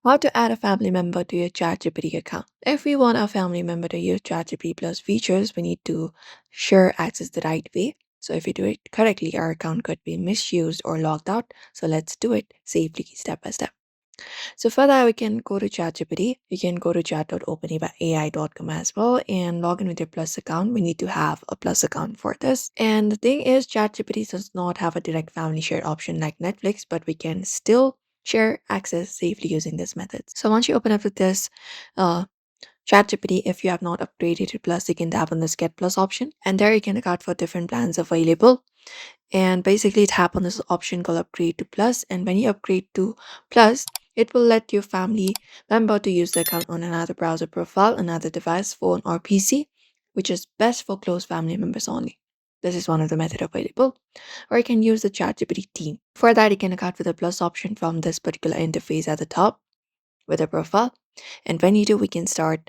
How to add a family member to your ChatGPT account. If we want our family member to use ChatGPT Plus features, we need to share access the right way. So if we do it correctly, our account could be misused or logged out. So let's do it safely step by step. So for that, we can go to ChatGPT. You can go to chat.openai.com as well and log in with your Plus account. We need to have a Plus account for this. And the thing is, ChatGPT does not have a direct family share option like Netflix, but we can still share access safely using this method. So once you open up with this uh, ChatGPT, if you have not upgraded to Plus, you can tap on this Get Plus option, and there you can look out for different plans available. And basically tap on this option called upgrade to plus, and when you upgrade to plus, it will let your family member to use the account on another browser profile, another device, phone, or PC, which is best for close family members only. This is one of the method available. Or you can use the ChatGPT team. For that, you can look out for the plus option from this particular interface at the top with a profile. And when you do, we can start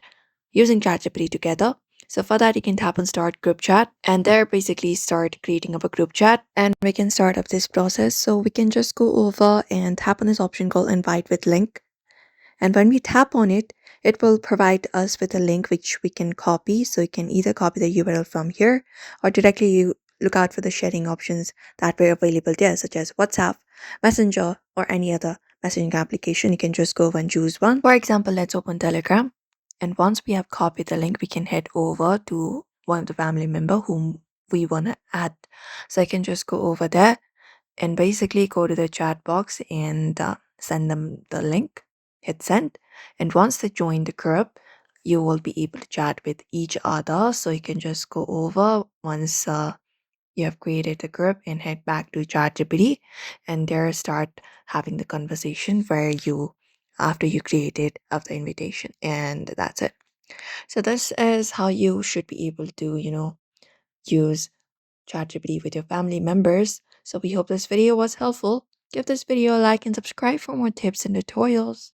using ChatGPT together. So for that, you can tap on start group chat, and there basically start creating up a group chat, and we can start up this process. So we can just go over and tap on this option called invite with link. And when we tap on it, it will provide us with a link which we can copy. So you can either copy the URL from here or directly you look out for the sharing options that were available there, such as WhatsApp, Messenger, or any other messaging application. You can just go and choose one. For example, let's open Telegram. And once we have copied the link, we can head over to one of the family member whom we want to add. So I can just go over there and basically go to the chat box and send them the link, hit send. And once they join the group, you will be able to chat with each other. So you can just go over once you have created the group and head back to ChatGPT and there start having the conversation where you after you created of the invitation, and that's it. So this is how you should be able to use ChatGPT with your family members. So we hope this video was helpful. Give this video a like and subscribe for more tips and tutorials.